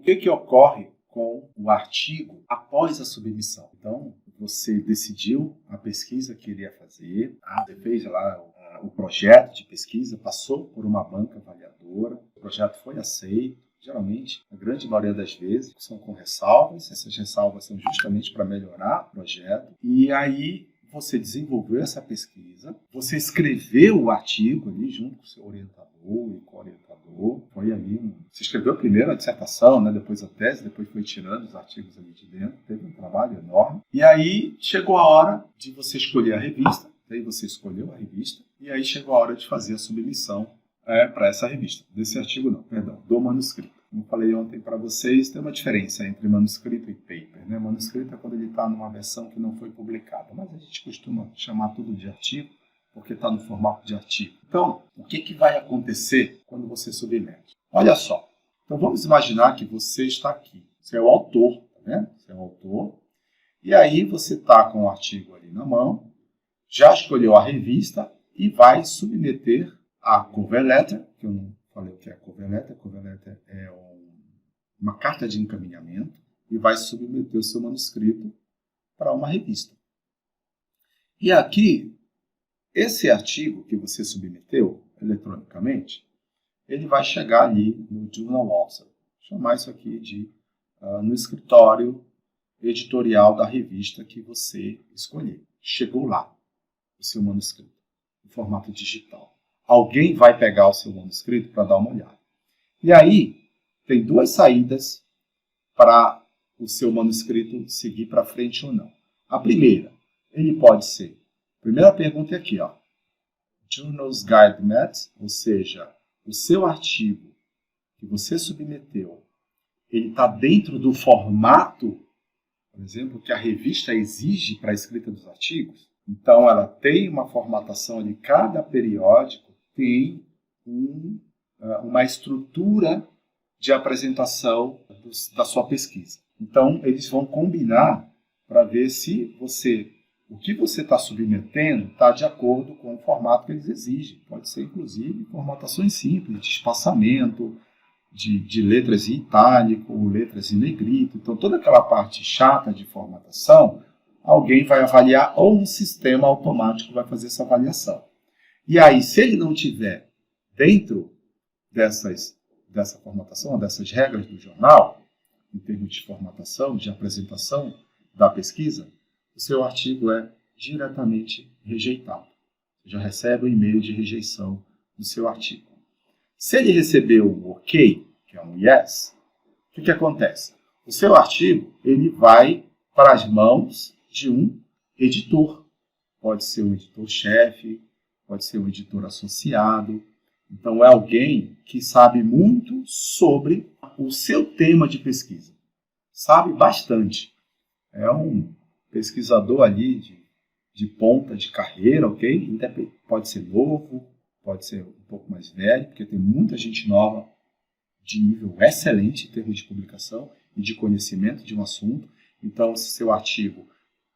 que ocorre com o artigo após a submissão? Então, você decidiu a pesquisa que iria fazer, você fez lá o projeto de pesquisa, passou por uma banca avaliadora, o projeto foi aceito. Geralmente, a grande maioria das vezes, são com ressalvas. Essas ressalvas são justamente para melhorar o projeto. E aí, você desenvolveu essa pesquisa, você escreveu o artigo ali junto com o seu orientador e co-orientador. Foi ali, você escreveu primeiro a dissertação, né, depois a tese, depois foi tirando os artigos ali de dentro. Teve um trabalho enorme. E aí, chegou a hora de você escolher a revista. Daí você escolheu a revista. E aí, chegou a hora de fazer a submissão para essa revista. Desse artigo não, perdão, do manuscrito. Como eu falei ontem para vocês, tem uma diferença entre manuscrito e paper, né? Manuscrito é quando ele está numa versão que não foi publicada, mas a gente costuma chamar tudo de artigo, porque está no formato de artigo. Então, o que vai acontecer quando você submete? Olha só, então vamos imaginar que você está aqui, você é o autor, tá vendo? Você é o autor, e aí você está com o artigo ali na mão, já escolheu a revista e vai submeter a cover letter, que eu não falei o que é cover letter. Cover letter é uma carta de encaminhamento e vai submeter o seu manuscrito para uma revista. E aqui, esse artigo que você submeteu eletronicamente, ele vai chegar ali no Journal Officer. Vou chamar isso aqui de no escritório editorial da revista que você escolher. Chegou lá o seu manuscrito, em formato digital. Alguém vai pegar o seu manuscrito para dar uma olhada. E aí, tem duas saídas para o seu manuscrito seguir para frente ou não. A primeira, ele pode ser... A primeira pergunta é aqui, ó. Journals Guide Math, ou seja, o seu artigo que você submeteu, ele está dentro do formato, por exemplo, que a revista exige para a escrita dos artigos. Então, ela tem uma formatação ali, cada periódico tem uma estrutura de apresentação da sua pesquisa. Então, eles vão combinar para ver se o que você está submetendo está de acordo com o formato que eles exigem. Pode ser, inclusive, formatações simples, de espaçamento, de letras em itálico, letras em negrito. Então, toda aquela parte chata de formatação, alguém vai avaliar ou um sistema automático vai fazer essa avaliação. E aí, se ele não tiver dentro dessa formatação, dessas regras do jornal, em termos de formatação, de apresentação da pesquisa, o seu artigo é diretamente rejeitado. Você já recebe um e-mail de rejeição do seu artigo. Se ele recebeu um OK, que é um yes, o que acontece? O seu artigo ele vai para as mãos de um editor. Pode ser um editor-chefe, pode ser um editor associado. Então, é alguém que sabe muito sobre o seu tema de pesquisa. Sabe bastante. É um pesquisador ali de ponta de carreira, ok? Pode ser novo, pode ser um pouco mais velho, porque tem muita gente nova de nível excelente em termos de publicação e de conhecimento de um assunto. Então, se seu artigo...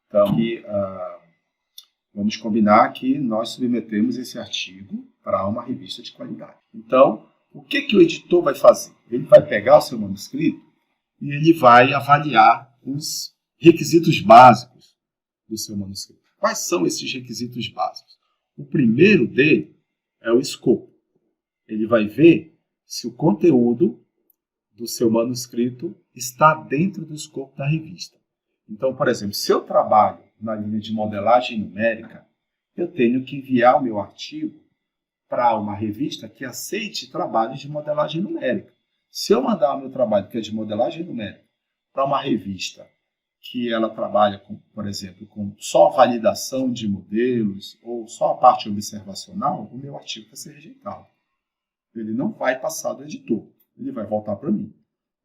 Então, aqui, vamos combinar que nós submetemos esse artigo para uma revista de qualidade. Então, o que o editor vai fazer? Ele vai pegar o seu manuscrito e ele vai avaliar os requisitos básicos do seu manuscrito. Quais são esses requisitos básicos? O primeiro dele é o escopo. Ele vai ver se o conteúdo do seu manuscrito está dentro do escopo da revista. Então, por exemplo, se eu trabalho na linha de modelagem numérica, eu tenho que enviar o meu artigo para uma revista que aceite trabalhos de modelagem numérica. Se eu mandar o meu trabalho, que é de modelagem numérica, para uma revista que ela trabalha, com, por exemplo, com só validação de modelos ou só a parte observacional, o meu artigo vai ser rejeitado. Ele não vai passar do editor, ele vai voltar para mim.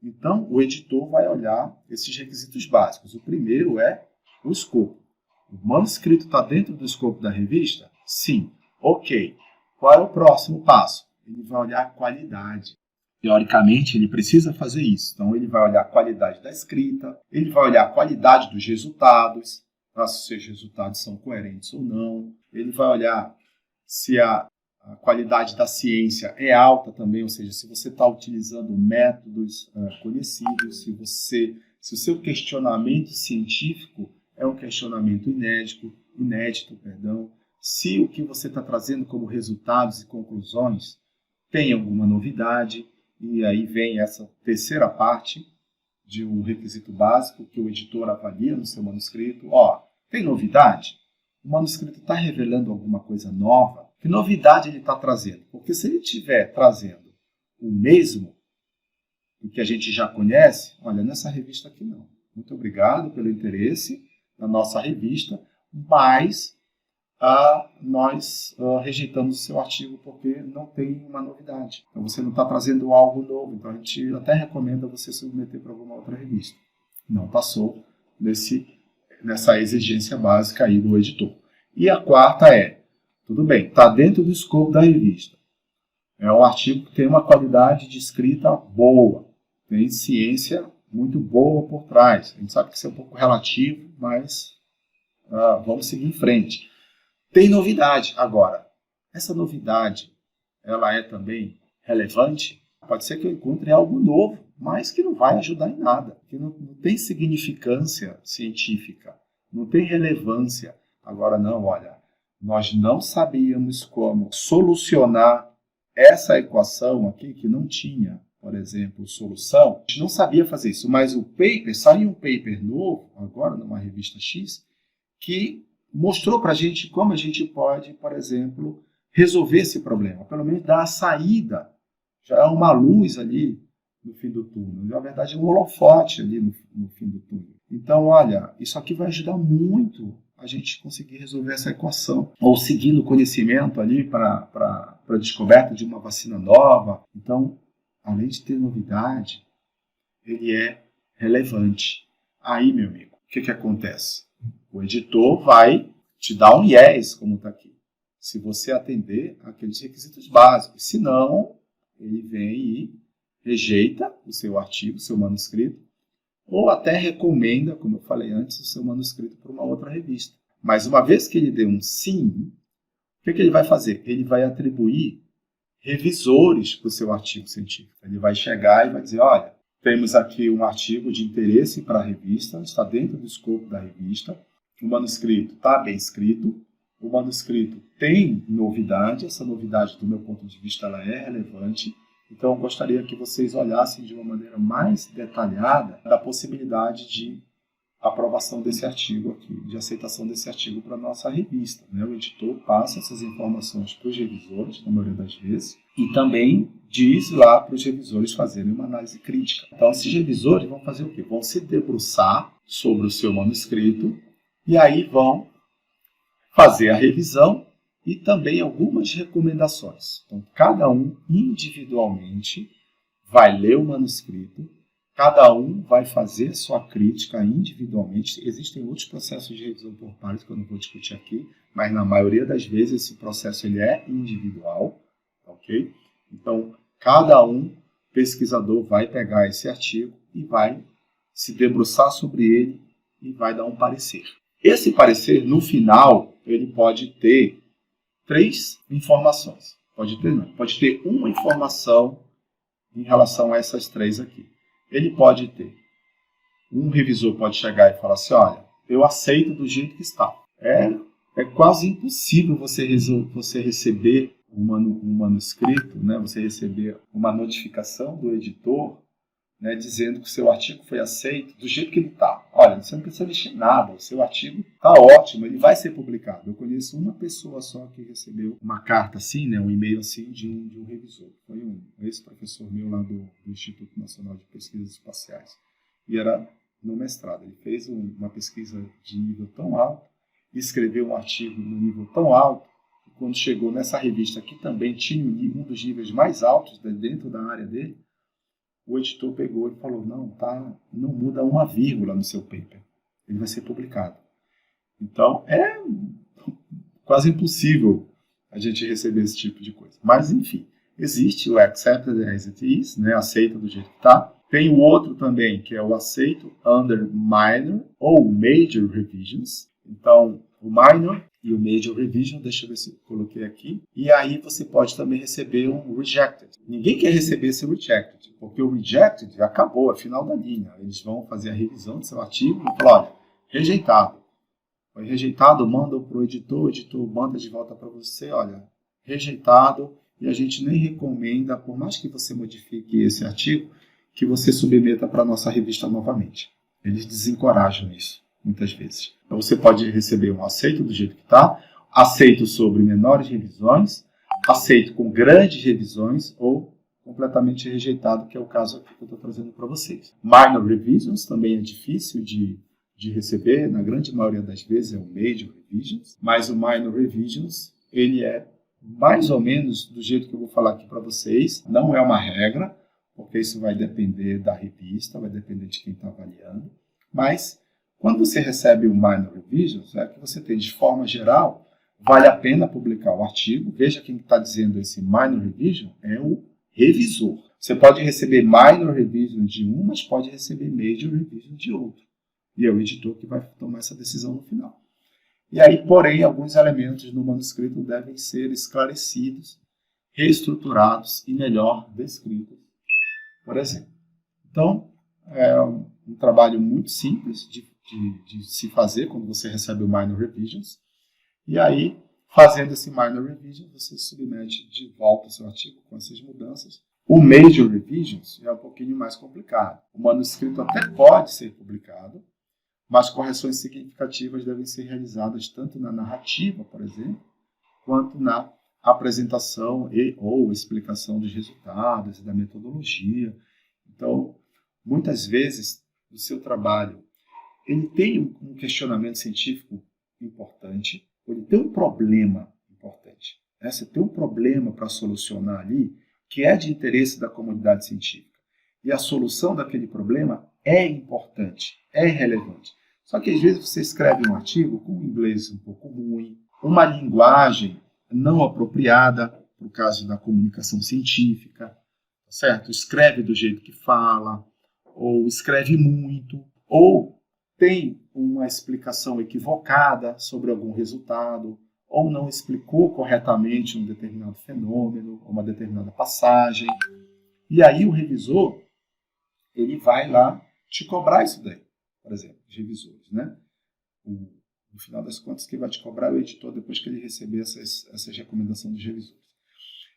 Então, o editor vai olhar esses requisitos básicos. O primeiro é o escopo. O manuscrito está dentro do escopo da revista? Sim. Ok. Qual é o próximo passo? Ele vai olhar a qualidade. Teoricamente, ele precisa fazer isso. Então, ele vai olhar a qualidade da escrita, ele vai olhar a qualidade dos resultados, se os resultados são coerentes ou não. Ele vai olhar se a a qualidade da ciência é alta também, ou seja, se você está utilizando métodos conhecidos, se o seu questionamento científico é um questionamento inédito, se o que você está trazendo como resultados e conclusões tem alguma novidade, e aí vem essa terceira parte de um requisito básico que o editor avalia no seu manuscrito. Tem novidade? O manuscrito está revelando alguma coisa nova? Que novidade ele está trazendo? Porque se ele estiver trazendo o mesmo do que a gente já conhece, olha, nessa revista aqui não. Muito obrigado pelo interesse na nossa revista, mas nós rejeitamos o seu artigo porque não tem uma novidade. Então você não está trazendo algo novo. Então a gente até recomenda você submeter para alguma outra revista. Não passou nessa exigência básica aí do editor. E a quarta tudo bem, está dentro do escopo da revista. É um artigo que tem uma qualidade de escrita boa, tem ciência muito boa por trás. A gente sabe que isso é um pouco relativo, mas vamos seguir em frente. Tem novidade. Agora, essa novidade, ela é também relevante? Pode ser que eu encontre algo novo, mas que não vai ajudar em nada, que não tem significância científica, não tem relevância. Agora não, olha, nós não sabíamos como solucionar essa equação aqui, que não tinha, por exemplo, solução. A gente não sabia fazer isso, mas saiu um paper novo, agora numa revista X, que mostrou para a gente como a gente pode, por exemplo, resolver esse problema, pelo menos dar a saída. Já é uma luz ali no fim do túnel, na verdade é um holofote ali no fim do túnel. Então, olha, isso aqui vai ajudar muito a gente conseguir resolver essa equação, ou seguindo o conhecimento ali para a descoberta de uma vacina nova. Então, além de ter novidade, ele é relevante. Aí, meu amigo, o que acontece? O editor vai te dar um yes, como está aqui, se você atender aqueles requisitos básicos. Se não, ele vem e rejeita o seu artigo, o seu manuscrito, ou até recomenda, como eu falei antes, o seu manuscrito para uma outra revista. Mas uma vez que ele deu um sim, o que ele vai fazer? Ele vai atribuir revisores para o seu artigo científico. Ele vai chegar e vai dizer, olha, temos aqui um artigo de interesse para a revista, está dentro do escopo da revista, o manuscrito está bem escrito, o manuscrito tem novidade, essa novidade, do meu ponto de vista, ela é relevante. Então, eu gostaria que vocês olhassem de uma maneira mais detalhada da possibilidade de aprovação desse artigo aqui, de aceitação desse artigo para a nossa revista. O editor passa essas informações para os revisores, na maioria das vezes, e também diz lá para os revisores fazerem uma análise crítica. Então, esses revisores vão fazer o quê? Vão se debruçar sobre o seu manuscrito e aí vão fazer a revisão e também algumas recomendações. Então, cada um individualmente vai ler o manuscrito, cada um vai fazer sua crítica individualmente. Existem outros processos de revisão por pares que eu não vou discutir aqui, mas na maioria das vezes esse processo ele é individual, ok? Então, cada pesquisador vai pegar esse artigo e vai se debruçar sobre ele e vai dar um parecer. Esse parecer, no final, ele pode ter 3 informações. Pode ter uma informação em relação a essas 3 aqui. Ele pode ter, um revisor pode chegar e falar assim, olha, eu aceito do jeito que está. É quase impossível você receber um manuscrito, você receber uma notificação do editor, dizendo que o seu artigo foi aceito do jeito que ele está. Olha, você não precisa mexer em nada, o seu artigo está ótimo, ele vai ser publicado. Eu conheço uma pessoa só que recebeu uma carta assim, um e-mail assim de um revisor. Foi um ex-professor meu lá do Instituto Nacional de Pesquisas Espaciais. E era no mestrado. Ele fez uma pesquisa de nível tão alto, escreveu um artigo no nível tão alto, que quando chegou nessa revista que também tinha um dos níveis mais altos dentro da área dele, o editor pegou e falou, não muda uma vírgula no seu paper. Ele vai ser publicado. Então, é quase impossível a gente receber esse tipo de coisa. Mas, enfim, existe o accepted as it is, aceita do jeito que está. Tem o outro também, que é o aceito under minor ou major revisions. Então, o minor e o major revision, deixa eu ver se eu coloquei aqui. E aí você pode também receber um rejected. Ninguém quer receber esse rejected, porque o rejected acabou, é final da linha. Eles vão fazer a revisão do seu artigo e falar, olha, rejeitado. Foi rejeitado, manda para o editor, o editor manda de volta para você, olha, rejeitado, e a gente nem recomenda, por mais que você modifique esse artigo, que você submeta para a nossa revista novamente. Eles desencorajam isso, muitas vezes. Então você pode receber um aceito do jeito que está, aceito sobre menores revisões, aceito com grandes revisões ou completamente rejeitado, que é o caso aqui que eu estou trazendo para vocês. Minor revisions também é difícil de receber, na grande maioria das vezes é o major revisions, mas o minor revisions, ele é mais ou menos do jeito que eu vou falar aqui para vocês, não é uma regra, porque isso vai depender da revista, vai depender de quem está avaliando, mas quando você recebe o minor revisions, é que você tem de forma geral, vale a pena publicar o artigo, veja quem está dizendo esse minor revision, é o revisor. Você pode receber minor revision de um, mas pode receber major revision de outro. E é o editor que vai tomar essa decisão no final. E aí, porém, alguns elementos no manuscrito devem ser esclarecidos, reestruturados e melhor descritos, por exemplo. Então, é um trabalho muito simples de se fazer quando você recebe o minor revisions. E aí, fazendo esse minor revision, você submete de volta o seu artigo com essas mudanças. O major revisions é um pouquinho mais complicado. O manuscrito até pode ser publicado, mas correções significativas devem ser realizadas tanto na narrativa, por exemplo, quanto na apresentação ou explicação dos resultados e da metodologia. Então, muitas vezes, o seu trabalho ele tem um questionamento científico importante, ele tem um problema importante. Né? Você tem um problema para solucionar ali que é de interesse da comunidade científica. E a solução daquele problema é importante, é relevante. Só que às vezes você escreve um artigo com um inglês um pouco ruim, uma linguagem não apropriada, no caso da comunicação científica, certo? Escreve do jeito que fala, ou escreve muito, ou tem uma explicação equivocada sobre algum resultado, ou não explicou corretamente um determinado fenômeno, uma determinada passagem. E aí o revisor, ele vai lá te cobrar isso daí, por exemplo, os revisores, né? No final das contas, quem vai te cobrar é o editor depois que ele receber essas recomendações dos revisores.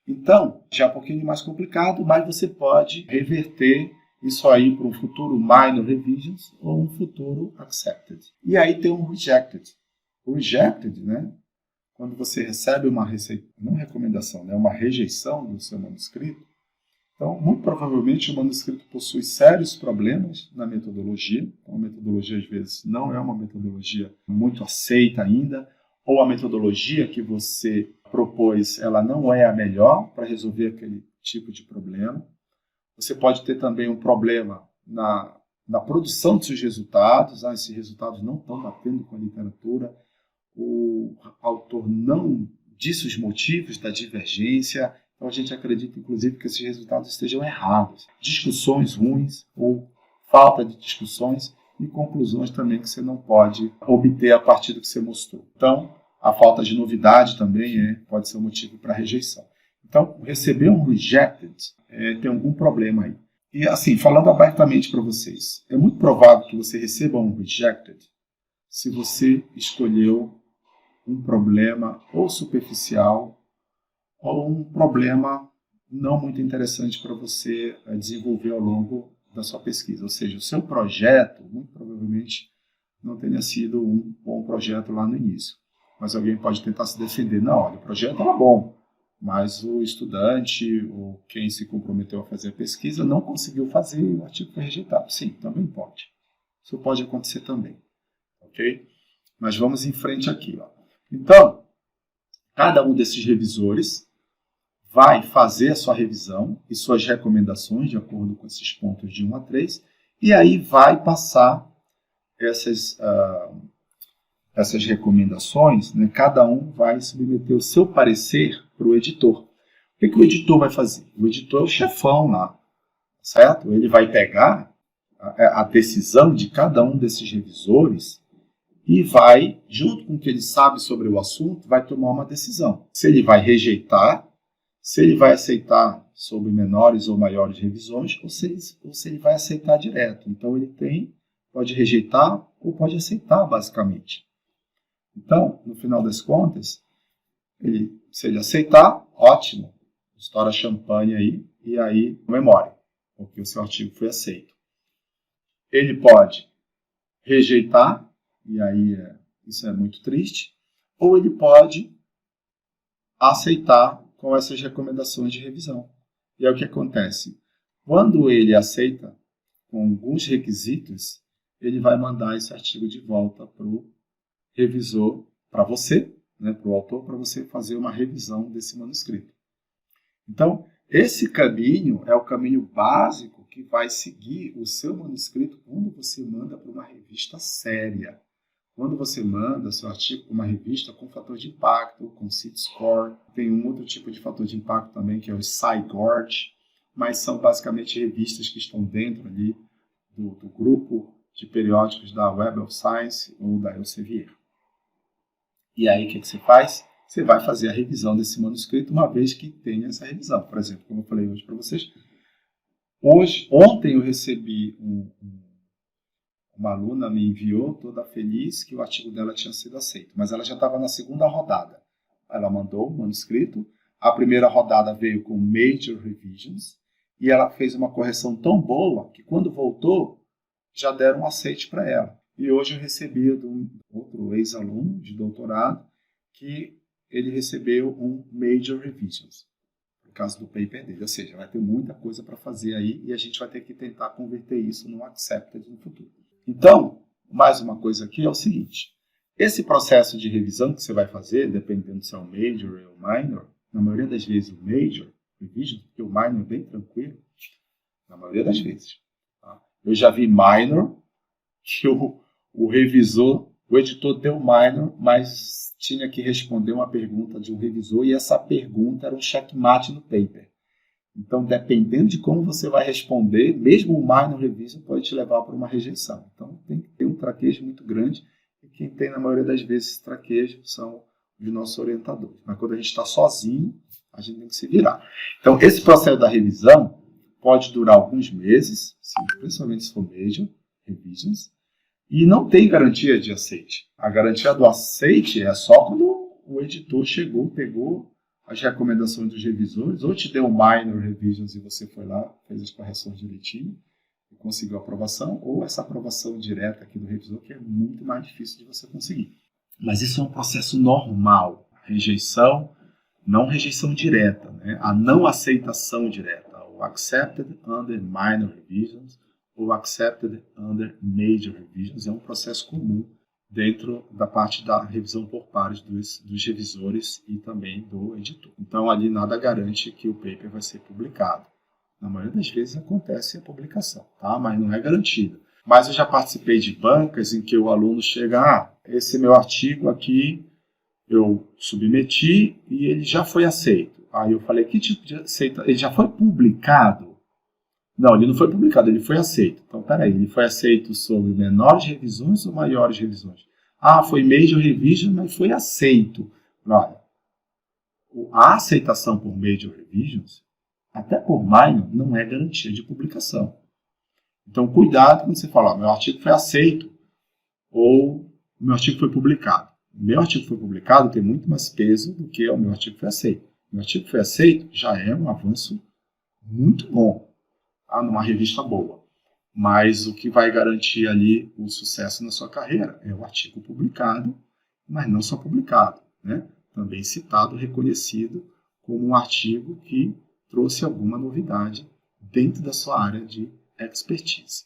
Então, já é um pouquinho mais complicado, mas você pode reverter isso aí para um futuro minor revisions ou um futuro accepted. E aí tem um rejected. O rejected, né? Quando você recebe uma não recomendação, né? Uma rejeição do seu manuscrito, então, muito provavelmente o manuscrito possui sérios problemas na metodologia. Então, a metodologia, às vezes, não é uma metodologia muito aceita ainda, ou a metodologia que você propôs, ela não é a melhor para resolver aquele tipo de problema. Você pode ter também um problema na produção de seus resultados. Esses resultados não estão batendo com a literatura. O autor não disse os motivos da divergência. Então a gente acredita, inclusive, que esses resultados estejam errados. Discussões ruins ou falta de discussões e conclusões também que você não pode obter a partir do que você mostrou. Então, a falta de novidade também pode ser um motivo para rejeição. Então, receber um rejected tem algum problema aí. E assim, falando abertamente para vocês, é muito provável que você receba um rejected se você escolheu um problema ou superficial ou um problema não muito interessante para você desenvolver ao longo da sua pesquisa. Ou seja, o seu projeto, muito provavelmente, não tenha sido um bom projeto lá no início. Mas alguém pode tentar se defender. Não, olha, o projeto era bom, mas o estudante ou quem se comprometeu a fazer a pesquisa não conseguiu fazer e o artigo foi rejeitado. Sim, também pode. Isso pode acontecer também. Ok? Mas vamos em frente aqui. Ó. Então, cada um desses revisores vai fazer a sua revisão e suas recomendações de acordo com esses pontos de 1 a 3 e aí vai passar essas recomendações, né? Cada um vai submeter o seu parecer para o editor. O que o editor vai fazer? O editor é o chefão lá, certo? Ele vai pegar a decisão de cada um desses revisores e vai, junto com o que ele sabe sobre o assunto, vai tomar uma decisão. Se ele vai rejeitar, se ele vai aceitar sobre menores ou maiores revisões, ou se ele vai aceitar direto. Então, ele pode rejeitar ou pode aceitar, basicamente. Então, no final das contas, se ele aceitar, ótimo, estoura champanhe aí, e aí comemore, porque o seu artigo foi aceito. Ele pode rejeitar, e aí isso é muito triste, ou ele pode aceitar com essas recomendações de revisão. E é o que acontece. Quando ele aceita com alguns requisitos, ele vai mandar esse artigo de volta para o revisor, para você, né, para o autor, para você fazer uma revisão desse manuscrito. Então, esse caminho é o caminho básico que vai seguir o seu manuscrito quando você manda para uma revista séria. Quando você manda seu artigo para uma revista com fator de impacto, com CIT Score, tem um outro tipo de fator de impacto também, que é o SciGorge, mas são basicamente revistas que estão dentro ali do grupo de periódicos da Web of Science ou da Elsevier. E aí, o que você faz? Você vai fazer a revisão desse manuscrito uma vez que tenha essa revisão. Por exemplo, como eu falei hoje para vocês, ontem eu recebi uma aluna me enviou toda feliz que o artigo dela tinha sido aceito, mas ela já estava na segunda rodada. Ela mandou o manuscrito, a primeira rodada veio com Major Revisions, e ela fez uma correção tão boa que quando voltou, já deram um aceite para ela. E hoje eu recebi de um outro ex-aluno de doutorado que ele recebeu um Major Revisions, por causa do paper dele. Ou seja, vai ter muita coisa para fazer aí e a gente vai ter que tentar converter isso no Accepted no futuro. Então, mais uma coisa aqui é o seguinte. Esse processo de revisão que você vai fazer, dependendo se é o Major ou o Minor, na maioria das vezes o Major Revision, porque o Minor é bem tranquilo, na maioria das vezes. Tá? Eu já vi Minor que o revisor, o editor deu Minor, mas tinha que responder uma pergunta de um revisor e essa pergunta era um checkmate no paper. Então, dependendo de como você vai responder, mesmo o Minor Revision pode te levar para uma rejeição. Então, tem que ter um traquejo muito grande e quem tem, na maioria das vezes, esse traquejo são os nossos orientadores. Mas quando a gente está sozinho, a gente tem que se virar. Então, esse processo da revisão pode durar alguns meses, principalmente se for Major Revisions, e não tem garantia de aceite. A garantia do aceite é só quando o editor chegou, pegou as recomendações dos revisores, ou te deu um Minor Revisions e você foi lá, fez as correções direitinho e conseguiu a aprovação, ou essa aprovação direta aqui do revisor, que é muito mais difícil de você conseguir. Mas isso é um processo normal. Rejeição, não rejeição direta, né? A não aceitação direta, o Accepted Under Minor Revisions, ou Accepted Under Major Revisions, é um processo comum dentro da parte da revisão por pares dos revisores e também do editor. Então, ali nada garante que o paper vai ser publicado. Na maioria das vezes acontece a publicação, tá? Mas não é garantido. Mas eu já participei de bancas em que o aluno chega, esse meu artigo aqui eu submeti e ele já foi aceito. Aí eu falei, que tipo de aceita? Ele já foi publicado? Não, ele não foi publicado, ele foi aceito. Então, peraí, ele foi aceito sobre menores revisões ou maiores revisões? Ah, foi Major Revision, mas foi aceito. Olha, a aceitação por Major Revisions, até por Minor, não é garantia de publicação. Então, cuidado quando você fala, meu artigo foi aceito ou meu artigo foi publicado. Meu artigo foi publicado tem muito mais peso do que o meu artigo foi aceito. Meu artigo foi aceito já é um avanço muito bom. Numa revista boa. Mas o que vai garantir ali o sucesso na sua carreira é o artigo publicado, mas não só publicado, né? Também citado, reconhecido como um artigo que trouxe alguma novidade dentro da sua área de expertise.